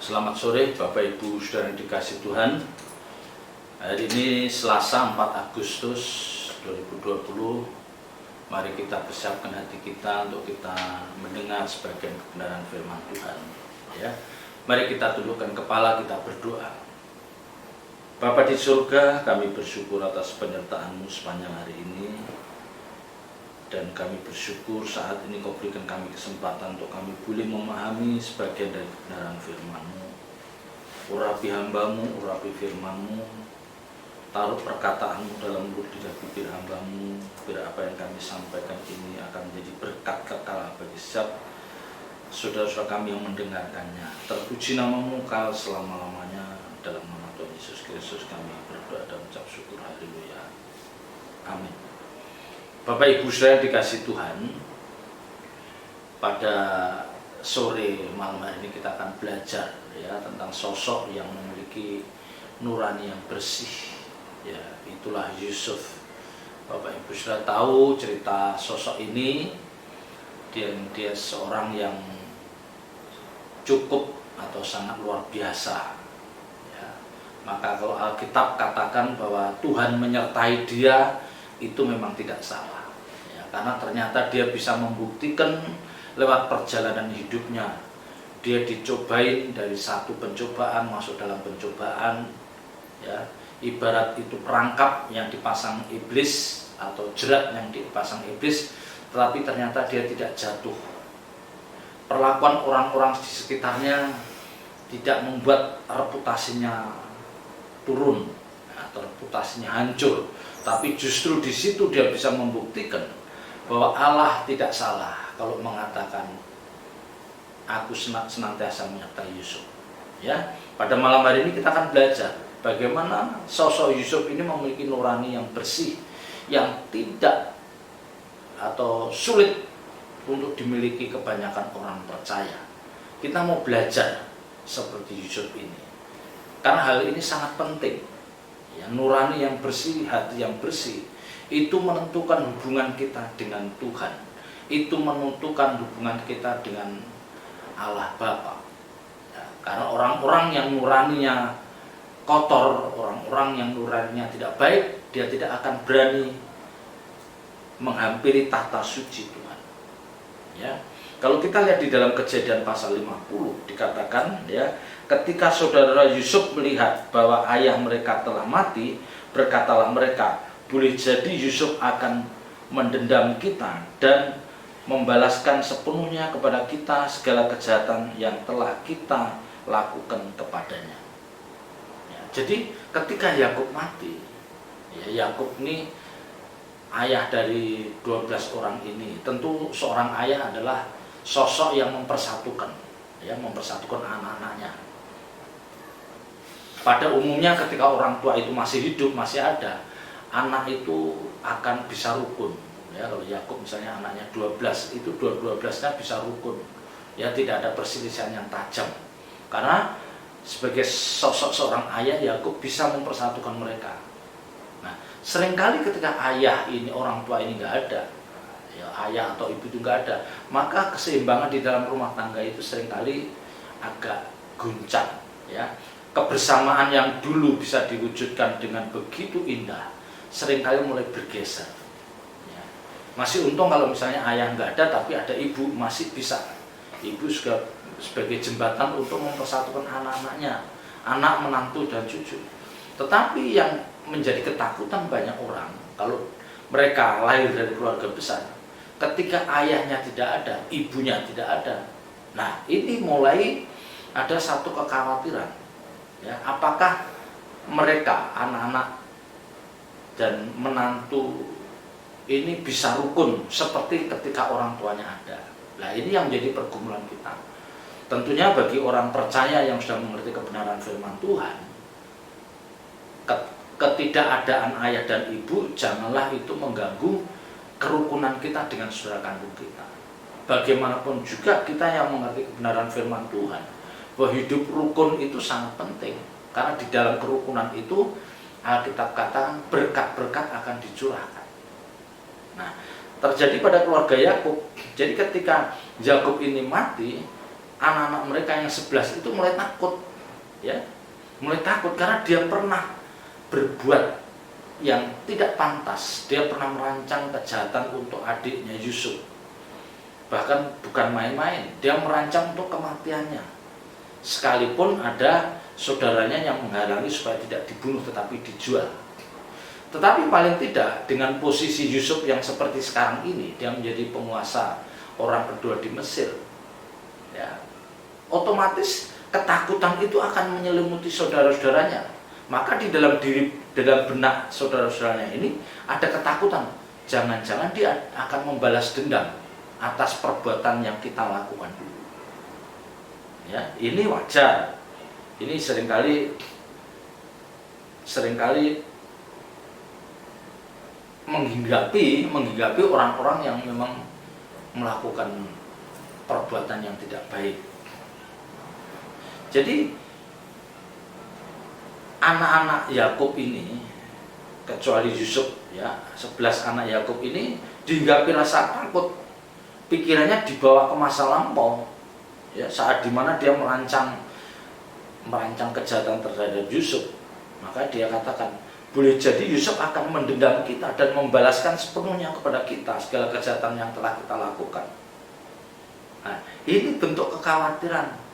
Selamat sore Bapak Ibu Saudara yang dikasihi Tuhan. Hari ini Selasa 4 Agustus 2020. Mari kita persiapkan hati kita untuk kita mendengar sebagian kebenaran firman Tuhan. Ya. Mari kita tundukkan kepala, kita berdoa. Bapa di surga, kami bersyukur atas penyertaan-Mu sepanjang hari ini. Dan kami bersyukur saat ini Kau berikan kami kesempatan untuk kami boleh memahami sebagian dari kebenaran firman-Mu. Urapi hamba-Mu, urapi firman-Mu, taruh perkataan-Mu dalam mulut lidah bibir hamba-Mu, biar apa yang kami sampaikan ini akan menjadi berkat kekal bagi setiap saudara-saudara kami yang mendengarkannya. Terpuji nama-Mu kal selama-lamanya, dalam nama Tuhan Yesus Kristus kami berdoa dan ucap syukur. Haleluya. Amin. Bapak Ibu Saudara dikasih Tuhan, pada sore malam hari ini kita akan belajar ya tentang sosok yang memiliki nurani yang bersih. Ya, itulah Yusuf. Bapak Ibu Saudara tahu cerita sosok ini, dia seorang yang cukup atau sangat luar biasa. Ya, maka kalau Alkitab katakan bahwa Tuhan menyertai dia, itu memang tidak salah. Karena ternyata dia bisa membuktikan lewat perjalanan hidupnya. Dia dicobain dari satu pencobaan masuk dalam pencobaan, ya, ibarat itu perangkap yang dipasang iblis atau jerat yang dipasang iblis, tetapi ternyata dia tidak jatuh. Perlakuan orang-orang di sekitarnya tidak membuat reputasinya turun atau reputasinya hancur, tapi justru di situ dia bisa membuktikan bahwa Allah tidak salah kalau mengatakan aku senantiasa menyertai Yusuf. Ya, pada malam hari ini kita akan belajar bagaimana sosok Yusuf ini memiliki nurani yang bersih, yang tidak atau sulit untuk dimiliki kebanyakan orang percaya. Kita mau belajar seperti Yusuf ini, karena hal ini sangat penting. Ya, nurani yang bersih, hati yang bersih, itu menentukan hubungan kita dengan Tuhan. Itu menentukan hubungan kita dengan Allah Bapa. Ya, karena orang-orang yang nuraninya kotor, orang-orang yang nuraninya tidak baik, dia tidak akan berani menghampiri tahta suci Tuhan. Ya, kalau kita lihat di dalam Kejadian pasal 50 dikatakan, ya, ketika saudara Yusuf melihat bahwa ayah mereka telah mati, berkatalah mereka, boleh jadi Yusuf akan mendendam kita dan membalaskan sepenuhnya kepada kita segala kejahatan yang telah kita lakukan kepadanya. Ya, jadi ketika Yakub mati, ya, Yakub ini ayah dari 12 orang ini. Tentu seorang ayah adalah sosok yang mempersatukan, ya, mempersatukan anak-anaknya. Pada umumnya ketika orang tua itu masih hidup, masih ada, anak itu akan bisa rukun. Ya, kalau Yakub misalnya anaknya 12, itu 12-nya bisa rukun. Ya, tidak ada perselisihan yang tajam. Karena sebagai sosok seorang ayah, Yakub bisa mempersatukan mereka. Nah, seringkali ketika ayah ini, orang tua ini nggak ada, ya, ayah atau ibu itu nggak ada, maka keseimbangan di dalam rumah tangga itu seringkali agak guncang. Ya, kebersamaan yang dulu bisa diwujudkan dengan begitu indah, seringkali mulai bergeser. Ya. Masih untung kalau misalnya ayah nggak ada, tapi ada ibu, masih bisa. Ibu juga sebagai jembatan untuk mempersatukan anak-anaknya, anak, menantu, dan cucu. Tetapi yang menjadi ketakutan banyak orang, kalau mereka lahir dari keluarga besar, ketika ayahnya tidak ada, ibunya tidak ada, nah ini mulai ada satu kekhawatiran. Ya, apakah mereka, anak-anak dan menantu ini bisa rukun seperti ketika orang tuanya ada. Nah, ini yang menjadi pergumulan kita. Tentunya bagi orang percaya yang sudah mengerti kebenaran firman Tuhan, ketidakadaan ayah dan ibu janganlah itu mengganggu kerukunan kita dengan saudara kandung kita. Bagaimanapun juga kita yang mengerti kebenaran firman Tuhan, bahwa hidup rukun itu sangat penting. Karena di dalam kerukunan itu Alkitab katakan berkat-berkat akan dicurahkan. Nah, terjadi pada keluarga Yakub. Jadi ketika Yakub ini mati, anak-anak mereka yang 11 itu mulai takut, ya, mulai takut karena dia pernah berbuat yang tidak pantas. Dia pernah merancang kejahatan untuk adiknya Yusuf, bahkan bukan main-main, dia merancang untuk kematiannya, sekalipun ada saudaranya yang menghalangi supaya tidak dibunuh tetapi dijual. Tetapi paling tidak dengan posisi Yusuf yang seperti sekarang ini, dia menjadi penguasa orang kedua di Mesir, ya, otomatis ketakutan itu akan menyelimuti saudara-saudaranya. Maka di dalam benak saudara-saudaranya ini ada ketakutan, jangan-jangan dia akan membalas dendam atas perbuatan yang kita lakukan dulu. Ya, ini wajar. Ini seringkali menghinggapi orang-orang yang memang melakukan perbuatan yang tidak baik. Jadi anak-anak Yakub ini, kecuali Yusuf, ya, 11 anak Yakub ini dihinggapi rasa takut. Pikirannya dibawa ke masa lampau, ya, saat dimana dia merancang kejahatan terhadap Yusuf. Maka dia katakan, boleh jadi Yusuf akan mendendam kita dan membalaskan sepenuhnya kepada kita segala kejahatan yang telah kita lakukan. Nah, ini bentuk kekhawatiran.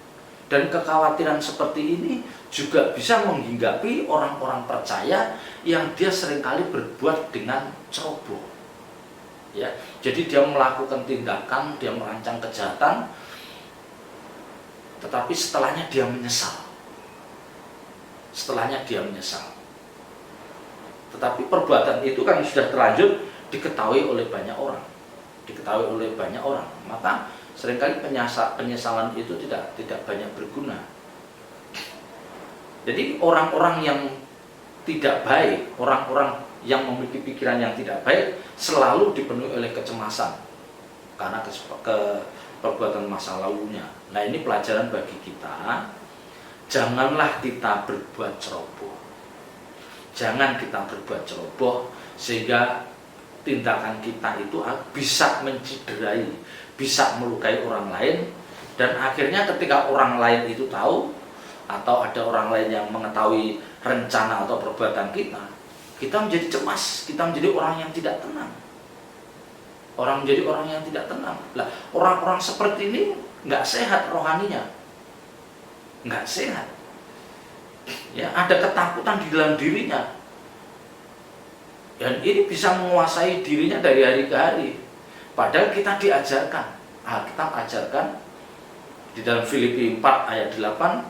Dan kekhawatiran seperti ini juga bisa menghinggapi orang-orang percaya yang dia seringkali berbuat dengan ceroboh. Ya, jadi dia melakukan tindakan, dia merancang kejahatan, tetapi setelahnya dia menyesal. Tetapi perbuatan itu kan sudah terlanjur diketahui oleh banyak orang. Maka seringkali penyesalan itu tidak banyak berguna. Jadi orang-orang yang tidak baik, orang-orang yang memiliki pikiran yang tidak baik selalu dipenuhi oleh kecemasan karena perbuatan masa lalunya. Nah, ini pelajaran bagi kita. Janganlah kita berbuat ceroboh. Jangan kita berbuat ceroboh sehingga tindakan kita itu bisa menciderai, bisa melukai orang lain, dan akhirnya ketika orang lain itu tahu atau ada orang lain yang mengetahui rencana atau perbuatan kita menjadi cemas, kita menjadi orang yang tidak tenang. Lah, orang-orang seperti ini nggak sehat rohaninya, nggak sehat. Ya, ada ketakutan di dalam dirinya, dan ini bisa menguasai dirinya dari hari ke hari. Padahal kita diajarkan, Alkitab ajarkan di dalam Filipi 4 ayat 8,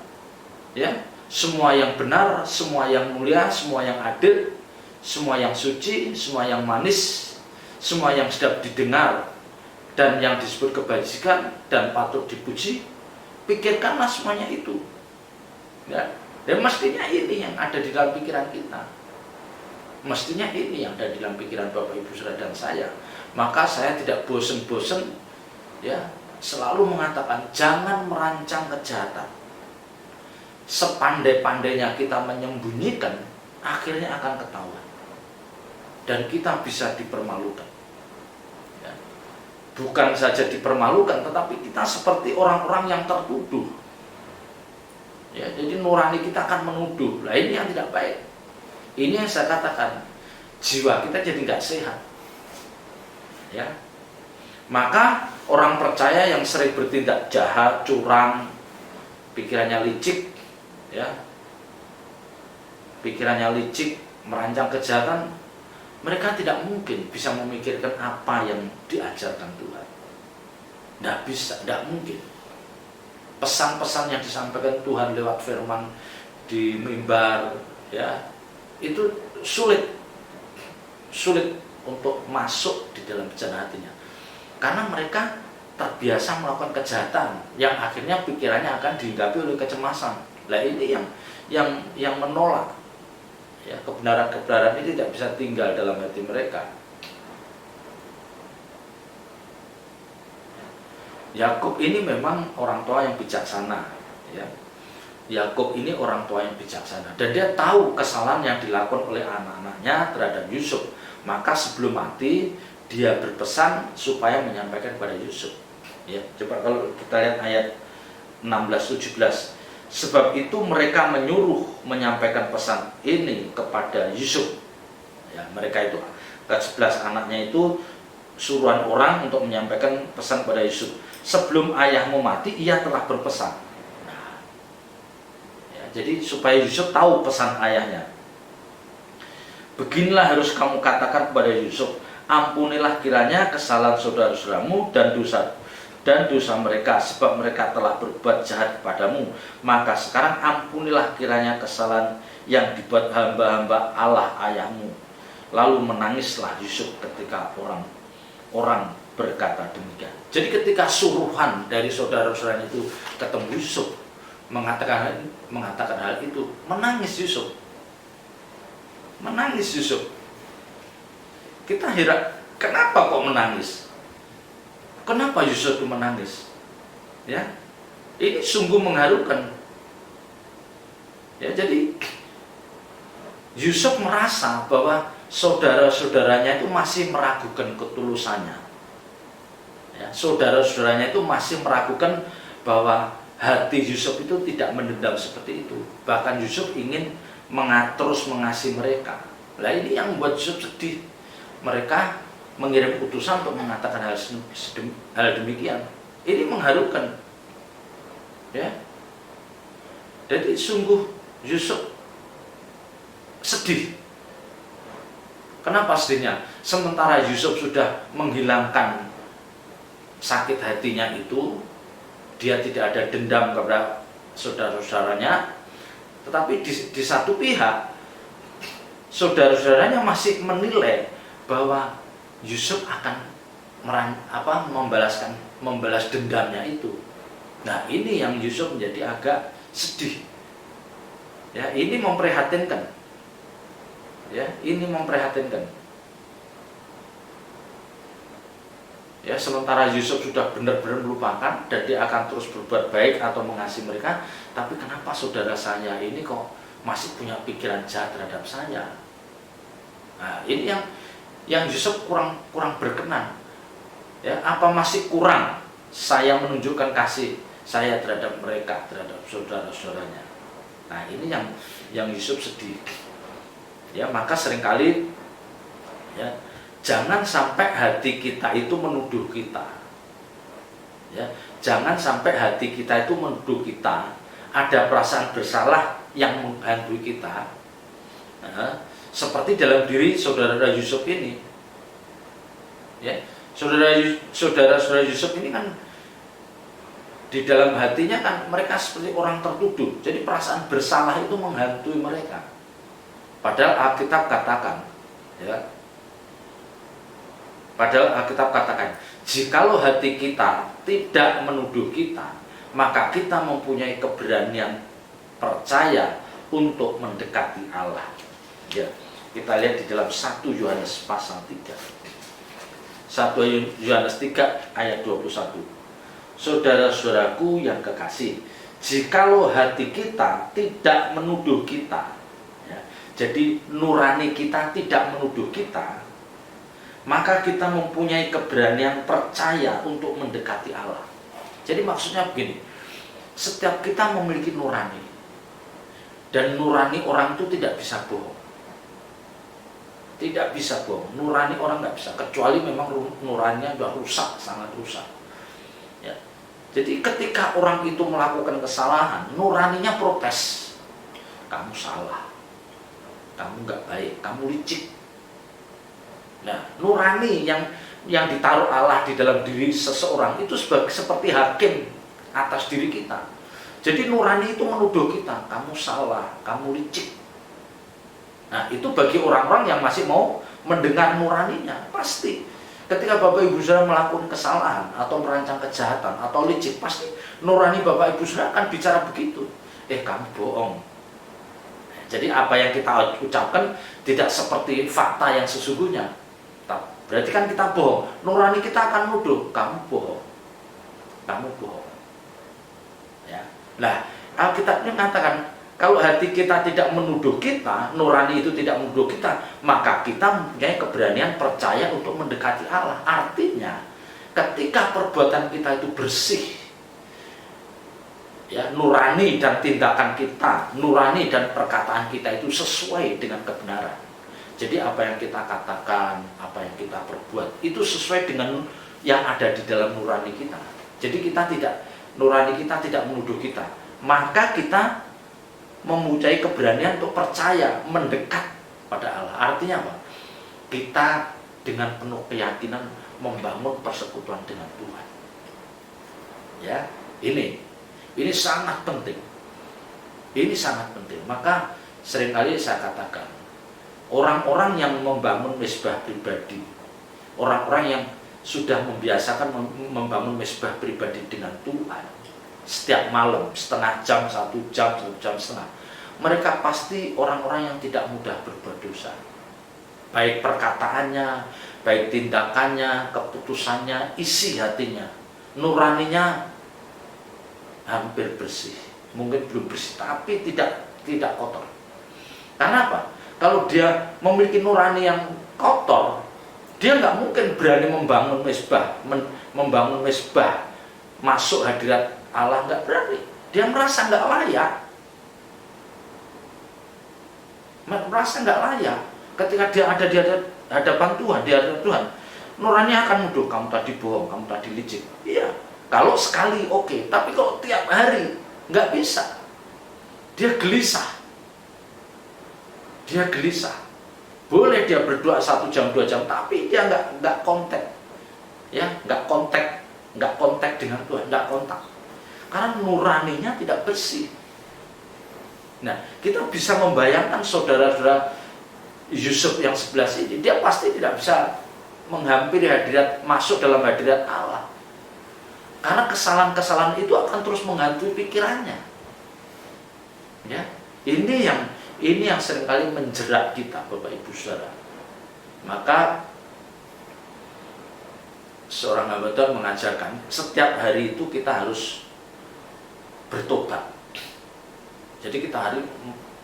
ya, semua yang benar, semua yang mulia, semua yang adil, semua yang suci, semua yang manis, semua yang sedap didengar dan yang disebut kebajikan dan patut dipuji, pikirkanlah semuanya itu. Ya, dan mestinya ini yang ada di dalam pikiran kita. Mestinya ini yang ada di dalam pikiran Bapak Ibu Saudara dan saya. Maka saya tidak bosen-bosen, ya, selalu mengatakan jangan merancang kejahatan. Sepandai-pandainya kita menyembunyikan, akhirnya akan ketahuan dan kita bisa dipermalukan. Ya. Bukan saja dipermalukan, tetapi kita seperti orang-orang yang tertuduh. Ya, jadi nurani kita akan menuduh. Nah, ini yang tidak baik. Ini yang saya katakan, jiwa kita jadi nggak sehat. Ya, maka orang percaya yang sering bertindak jahat, curang, pikirannya licik, ya, merancang kejahatan, mereka tidak mungkin bisa memikirkan apa yang diajarkan Tuhan. Tidak bisa, tidak mungkin. Pesan-pesan yang disampaikan Tuhan lewat firman di mimbar, ya, itu sulit untuk masuk di dalam bencana hatinya, karena mereka terbiasa melakukan kejahatan yang akhirnya pikirannya akan dihinggapi oleh kecemasan. Nah, ini yang menolak, ya, kebenaran ini tidak bisa tinggal dalam hati mereka. Yakub ini memang orang tua yang bijaksana, ya. Yakub ini orang tua yang bijaksana dan dia tahu kesalahan yang dilakukan oleh anak-anaknya terhadap Yusuf. Maka sebelum mati dia berpesan supaya menyampaikan kepada Yusuf. Ya, coba kalau kita lihat ayat 16-17. Sebab itu mereka menyuruh menyampaikan pesan ini kepada Yusuf. Ya, mereka itu ke-11 anaknya itu suruhan orang untuk menyampaikan pesan kepada Yusuf. Sebelum ayahmu mati, ia telah berpesan. Nah, ya, jadi supaya Yusuf tahu pesan ayahnya. Beginilah harus kamu katakan kepada Yusuf, ampunilah kiranya kesalahan saudara-saudaramu dan dosa mereka, sebab mereka telah berbuat jahat kepadamu. Maka sekarang ampunilah kiranya kesalahan yang dibuat hamba-hamba Allah ayahmu. Lalu menangislah Yusuf ketika orang berkata demikian. Jadi ketika suruhan dari saudara-saudaranya itu ketemu Yusuf mengatakan hal itu, menangis Yusuf. Menangis Yusuf. Kita heran, kenapa kok menangis? Kenapa Yusuf itu menangis? Ya, ini sungguh mengharukan. Ya, jadi Yusuf merasa bahwa saudara-saudaranya itu masih meragukan ketulusannya. Ya, saudara-saudaranya itu masih meragukan bahwa hati Yusuf itu tidak mendendam seperti itu. Bahkan Yusuf ingin terus mengasihi mereka. Nah, ini yang membuat Yusuf sedih. Mereka mengirim utusan untuk mengatakan hal demikian. Ini mengharukan. Ya. Jadi sungguh Yusuf sedih. Kenapa sedihnya? Sementara Yusuf sudah menghilangkan sakit hatinya itu, dia tidak ada dendam kepada saudara-saudaranya, tetapi di satu pihak saudara-saudaranya masih menilai bahwa Yusuf akan membalas dendamnya itu. Nah, ini yang Yusuf menjadi agak sedih. Ya, ini memprihatinkan. Ya, ini memprihatinkan. Ya, sementara Yusuf sudah benar-benar melupakan dan dia akan terus berbuat baik atau mengasihi mereka, tapi kenapa saudara saya ini kok masih punya pikiran jahat terhadap saya? Nah, ini yang Yusuf kurang berkenan. Ya, apa masih kurang saya menunjukkan kasih saya terhadap mereka, terhadap saudara-saudaranya? Nah, ini yang Yusuf sedih. Ya, maka seringkali ya, jangan sampai hati kita itu menuduh kita. Ya, jangan sampai hati kita itu menuduh kita, ada perasaan bersalah yang menghantui kita. Nah, seperti dalam diri saudara Yusuf ini. Ya, saudara Yusuf ini kan di dalam hatinya kan mereka seperti orang tertuduh. Jadi perasaan bersalah itu menghantui mereka. Padahal Alkitab katakan, ya, jikalau hati kita tidak menuduh kita, maka kita mempunyai keberanian percaya untuk mendekati Allah. Ya, kita lihat di dalam 1 Yohanes pasal 3. 1 Yohanes 3 ayat 21. Saudara-saudaraku yang kekasih, jikalau hati kita tidak menuduh kita, ya, jadi nurani kita tidak menuduh kita, maka kita mempunyai keberanian percaya untuk mendekati Allah. Jadi maksudnya begini, setiap kita memiliki nurani, dan nurani orang itu tidak bisa bohong. Tidak bisa bohong, nurani orang nggak bisa, kecuali memang nuraninya sudah rusak, sangat rusak. Ya. Jadi ketika orang itu melakukan kesalahan, nuraninya protes. Kamu salah, kamu nggak baik, kamu licik. Nah, nurani yang ditaruh Allah di dalam diri seseorang itu seperti hakim atas diri kita. Jadi nurani itu menuduh kita, kamu salah, kamu licik. Nah, itu bagi orang-orang yang masih mau mendengar nuraninya, pasti ketika Bapak Ibu Saudara melakukan kesalahan atau merancang kejahatan atau licik, pasti nurani Bapak Ibu Saudara akan bicara begitu. Kamu bohong. Jadi apa yang kita ucapkan tidak seperti fakta yang sesungguhnya. Berarti kan kita bohong. Nurani kita akan nuduh, kamu bohong. Kamu bohong. Ya. Nah, Alkitabnya mengatakan kalau hati kita tidak menuduh kita, nurani itu tidak menuduh kita, maka kita mempunyai keberanian percaya untuk mendekati Allah. Artinya, ketika perbuatan kita itu bersih, Ya, nurani dan tindakan kita, nurani dan perkataan kita itu sesuai dengan kebenaran. Jadi apa yang kita katakan, apa yang kita perbuat itu sesuai dengan yang ada di dalam nurani kita. Jadi nurani kita tidak menuduh kita. Maka kita mempunyai keberanian untuk percaya, mendekat pada Allah. Artinya apa? Kita dengan penuh keyakinan membangun persekutuan dengan Tuhan. Ya, ini sangat penting. Ini sangat penting. Maka seringkali saya katakan, orang-orang yang membangun mezbah pribadi, orang-orang yang sudah membiasakan membangun mezbah pribadi dengan Tuhan, setiap malam, setengah jam, 1 jam, 1 jam setengah, mereka pasti orang-orang yang tidak mudah berbuat dosa. Baik perkataannya, baik tindakannya, keputusannya, isi hatinya, nuraninya hampir bersih. Mungkin belum bersih, tapi tidak kotor. Karena apa? Kalau dia memiliki nurani yang kotor, dia nggak mungkin berani membangun mezbah, masuk hadirat Allah, nggak berani. Dia merasa nggak layak. Merasa nggak layak. Ketika dia ada di hadapan Tuhan, di hadapan Tuhan, nurani akan nuduh, kamu tadi bohong, kamu tadi licik. Iya. Kalau sekali oke, tapi kalau tiap hari nggak bisa. Dia gelisah. Boleh dia berdoa 1 jam, 2 jam, tapi dia nggak kontak, ya, nggak kontak dengan Tuhan, nggak kontak, karena nuraninya tidak bersih. Nah, kita bisa membayangkan saudara-saudara Yusuf yang 11 ini, dia pasti tidak bisa menghampiri masuk dalam hadirat Allah, karena kesalahan-kesalahan itu akan terus menghantui pikirannya. Ya, ini yang seringkali menjerat kita, Bapak Ibu Saudara. Maka seorang hamba Tuhan mengajarkan setiap hari itu kita harus bertobat. Jadi kita hari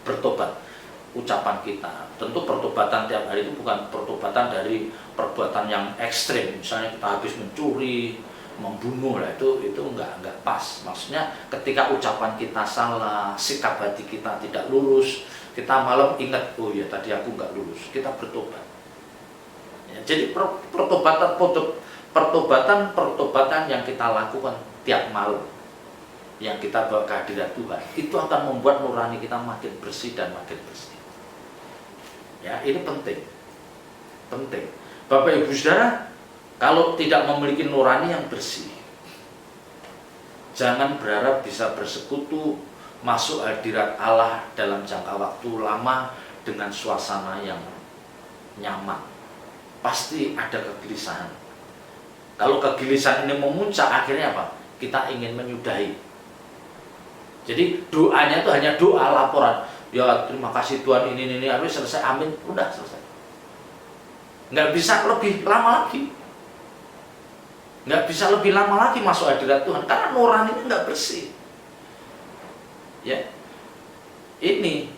bertobat. Ucapan kita, tentu pertobatan tiap hari itu bukan pertobatan dari perbuatan yang ekstrim. Misalnya kita habis mencuri, membunuh, lah itu enggak pas. Maksudnya ketika ucapan kita salah, sikap hati kita tidak lurus, kita malam ingat, oh ya tadi aku enggak lurus, kita bertobat. Ya, jadi pertobatan yang kita lakukan tiap malam, yang kita bawa ke hadirat Tuhan, itu akan membuat nurani kita makin bersih dan makin bersih. Ya, ini penting. Bapak Ibu Saudara, kalau tidak memiliki nurani yang bersih, jangan berharap bisa bersekutu, masuk hadirat Allah dalam jangka waktu lama dengan suasana yang nyaman. Pasti ada kegelisahan. Kalau kegelisahan ini memuncak, akhirnya apa? Kita ingin menyudahi. Jadi doanya itu hanya doa laporan. Ya terima kasih Tuhan, ini habis selesai, amin, udah selesai. Nggak bisa lebih lama lagi. Nggak bisa lebih lama lagi masuk hadirat Tuhan, karena nuraninya nggak bersih. Ya, ini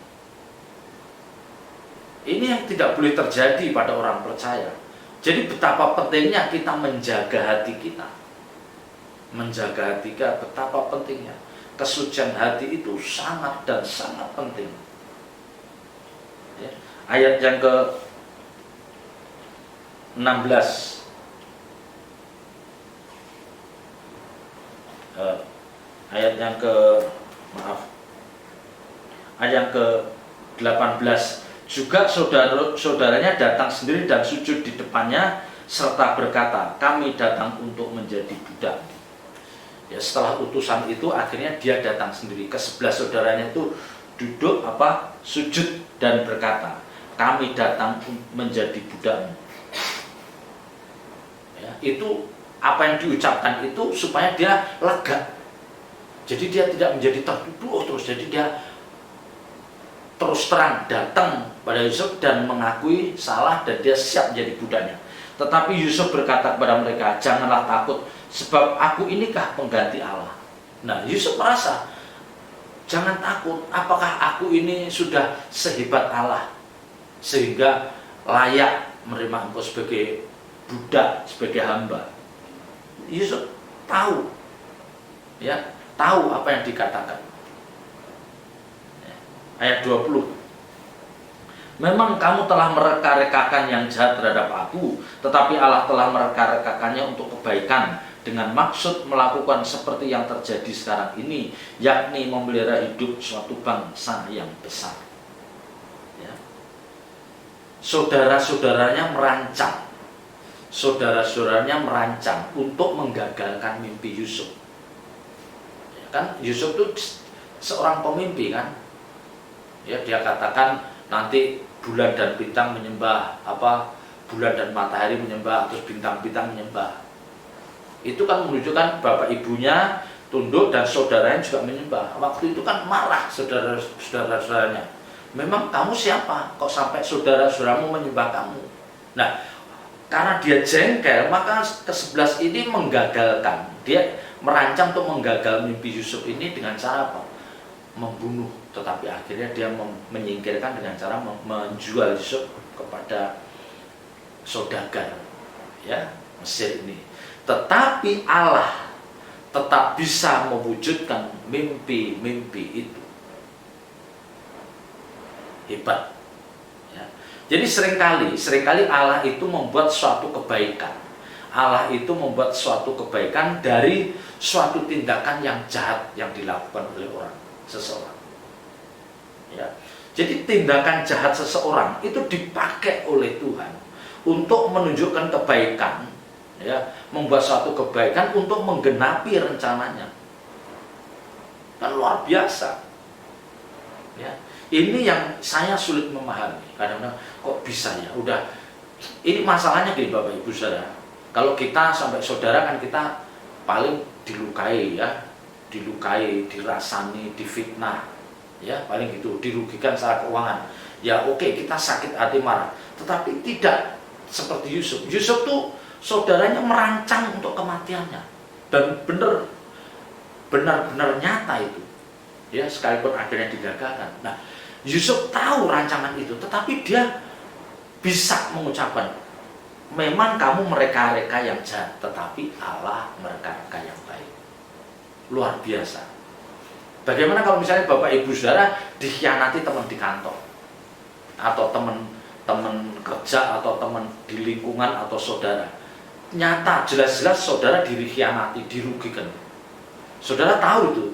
yang tidak boleh terjadi pada orang percaya. Jadi betapa pentingnya kita menjaga hati kita. Menjaga hati kita, betapa pentingnya. Kesucian hati itu sangat dan sangat penting. Ya. Ayat yang ke-16, ayat yang ke-18, juga saudaranya datang sendiri dan sujud di depannya serta berkata, kami datang untuk menjadi budak. Ya, setelah utusan itu akhirnya dia datang sendiri ke 11 saudaranya itu, duduk sujud dan berkata, kami datang menjadi budak. Ya, itu apa yang diucapkan itu supaya dia lega. Jadi dia tidak menjadi tertuduh terus, jadi dia terus terang datang pada Yusuf dan mengakui salah dan dia siap menjadi budaknya. Tetapi Yusuf berkata kepada mereka, janganlah takut, sebab aku inikah pengganti Allah. Nah, Yusuf merasa, jangan takut, apakah aku ini sudah sehebat Allah sehingga layak menerima engkau sebagai budak, sebagai hamba. Yusuf tahu, ya, tahu apa yang dikatakan. Ayat 20. Memang kamu telah mereka-rekakan yang jahat terhadap aku, tetapi Allah telah mereka-rekakannya untuk kebaikan, dengan maksud melakukan seperti yang terjadi sekarang ini, yakni memelihara hidup suatu bangsa yang besar. Ya. Saudara-saudaranya merancang untuk menggagalkan mimpi Yusuf. Ya kan, Yusuf itu seorang pemimpi kan. Ya, dia katakan nanti bulan dan bintang menyembah bulan dan matahari menyembah, terus bintang-bintang menyembah. Itu kan menunjukkan bapak ibunya tunduk dan saudaranya juga menyembah. Waktu itu kan marah saudara-saudaranya. Memang kamu siapa? Kok sampai saudara-saudaramu menyembah kamu? Nah, karena dia jengkel, maka ke-11 ini menggagalkan. Dia merancang untuk menggagal mimpi Yusuf ini dengan cara apa? Membunuh. Tetapi akhirnya dia menyingkirkan dengan cara menjual Yusuf kepada saudagar, ya, Mesir ini. Tetapi Allah tetap bisa mewujudkan mimpi-mimpi itu. Hebat. Ya. Jadi seringkali Allah itu membuat suatu kebaikan. Allah itu membuat suatu kebaikan dari suatu tindakan yang jahat yang dilakukan oleh seseorang. Ya. Jadi tindakan jahat seseorang itu dipakai oleh Tuhan untuk menunjukkan kebaikan, ya, membuat suatu kebaikan untuk menggenapi rencananya. Kan luar biasa. Ya. Ini yang saya sulit memahami. Kadang-kadang kok bisa ya? Udah, ini masalahnya gini Bapak Ibu Saudara. Kalau kita sampai saudara kan kita paling dilukai, ya, dirasani, difitnah, ya, paling gitu, dirugikan secara keuangan. Ya oke, kita sakit hati, marah. Tetapi tidak seperti Yusuf. Yusuf tuh saudaranya merancang untuk kematiannya, dan benar-benar nyata itu, ya, sekalipun akhirnya digagalkan. Nah, Yusuf tahu rancangan itu, tetapi dia bisa mengucapkan, memang kamu mereka-reka yang jahat, tetapi Allah mereka-reka yang baik. Luar biasa. Bagaimana kalau misalnya Bapak Ibu Saudara dikhianati teman di kantor, atau teman kerja, atau teman di lingkungan, atau saudara. Nyata, jelas-jelas saudara dikhianati, dirugikan. Saudara tahu itu.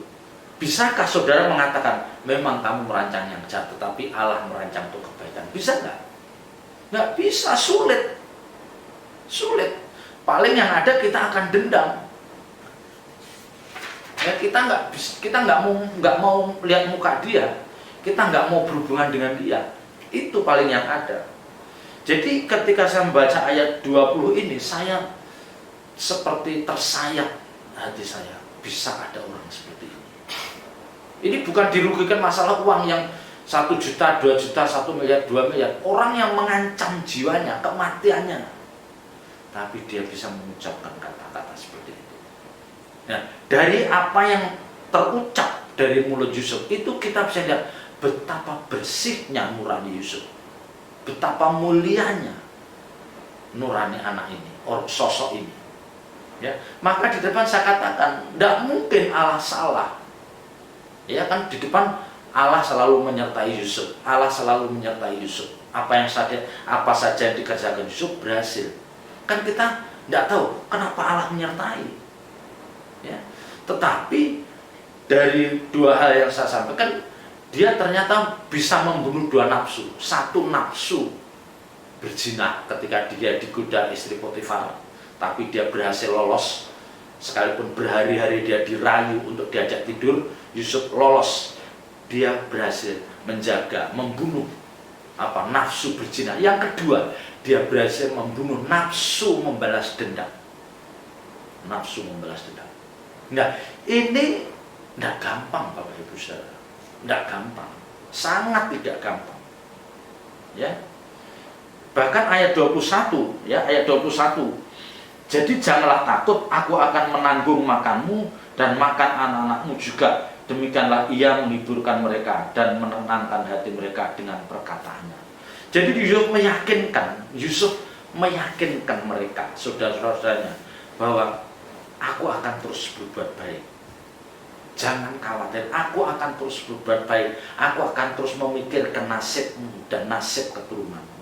Bisakah saudara mengatakan, memang kamu merancang yang jahat, tetapi Allah merancang untuk kebaikan? Bisa nggak? Nggak bisa, sulit. Paling yang ada kita akan dendam. Ya, kita nggak mau lihat muka dia, kita nggak mau berhubungan dengan dia. Itu paling yang ada. Jadi ketika saya membaca ayat 20 ini, saya seperti tersayat hati saya. Bisa ada orang seperti ini. Ini bukan dirugikan masalah uang yang 1 juta, 2 juta, 1 miliar, 2 miliar. Orang yang mengancam jiwanya, kematiannya. Tapi dia bisa mengucapkan kata-kata seperti itu. Nah, dari apa yang terucap dari mulut Yusuf itu kita bisa lihat betapa bersihnya nurani Yusuf, betapa mulianya nurani anak ini, sosok ini. Ya, maka di depan saya katakan, tidak mungkin Allah salah. Ya kan, di depan Allah selalu menyertai Yusuf. Allah selalu menyertai Yusuf. Apa saja yang dikerjakan Yusuf berhasil. Kan kita tidak tahu kenapa Allah menyertai. Ya, tetapi dari 2 hal yang saya sampaikan, dia ternyata bisa membunuh 2 nafsu. 1 nafsu berzina ketika dia digoda istri Potifar, tapi dia berhasil lolos. Sekalipun berhari-hari dia dirayu untuk diajak tidur, Yusuf lolos. Dia berhasil menjaga, membunuh nafsu berzina. Yang kedua, dia berhasil membunuh nafsu membalas dendam. Nafsu membalas dendam. Nah, ini tidak gampang Bapak Ibu Saudara. Tidak gampang, sangat tidak gampang. Ya. Bahkan ayat 21, ya, ayat 21. Jadi janganlah takut, aku akan menanggung makanmu dan makan anak-anakmu juga. Demikianlah ia menghiburkan mereka dan menenangkan hati mereka dengan perkataannya. Jadi Yusuf meyakinkan mereka, saudara-saudaranya, bahwa aku akan terus berbuat baik. Jangan khawatir, aku akan terus berbuat baik. Aku akan terus memikirkan nasibmu dan nasib keturunanmu.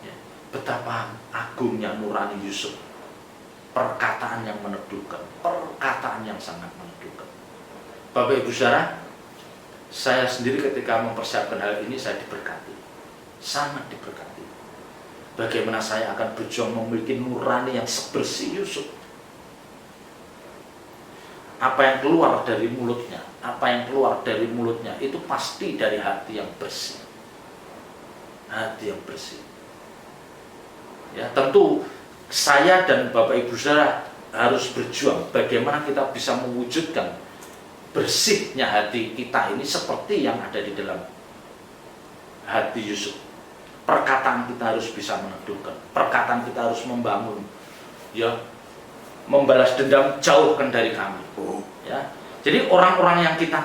Ya. Betapa agungnya nurani Yusuf. Perkataan yang meneduhkan, perkataan yang sangat meneduhkan. Bapak Ibu Saudara, saya sendiri ketika mempersiapkan hal ini saya diberkati, sangat diberkati. Bagaimana saya akan berjuang memiliki nurani yang sebersih Yusuf. Apa yang keluar dari mulutnya, itu pasti dari hati yang bersih. Hati yang bersih. Ya, tentu saya dan Bapak Ibu Saudara harus berjuang bagaimana kita bisa mewujudkan bersihnya hati kita ini seperti yang ada di dalam hati Yusuf. Perkataan kita harus bisa meneduhkan, perkataan kita harus membangun, ya, membalas dendam, jauhkan dari kami. Ya. Jadi orang-orang yang kita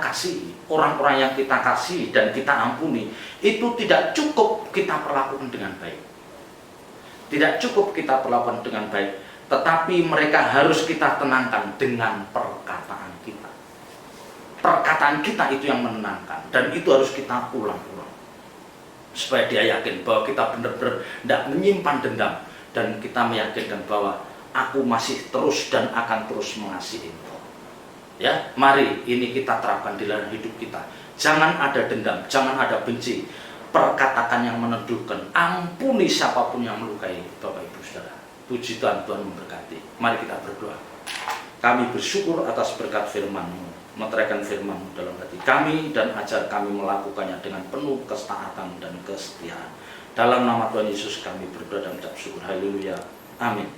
kasih, dan kita ampuni, itu tidak cukup kita perlakukan dengan baik. Tidak cukup kita perlakukan dengan baik, tetapi mereka harus kita tenangkan dengan perkataan kita. Perkataan kita itu yang menenangkan, dan itu harus kita ulang-ulang. Supaya dia yakin bahwa kita benar-benar tidak menyimpan dendam, dan kita meyakinkan bahwa aku masih terus dan akan terus mengasihi engkau. Ya, mari ini kita terapkan di dalam hidup kita. Jangan ada dendam, jangan ada benci. Perkatakan yang meneduhkan, ampuni siapapun yang melukai Bapak Ibu Saudara. Puji Tuhan, Tuhan memberkati. Mari kita berdoa. Kami bersyukur atas berkat firman-Mu, meteraikan firman-Mu dalam hati kami, dan ajar kami melakukannya dengan penuh ketaatan dan kesetiaan. Dalam nama Tuhan Yesus kami berdoa dan mengucap syukur. Haleluya. Amin.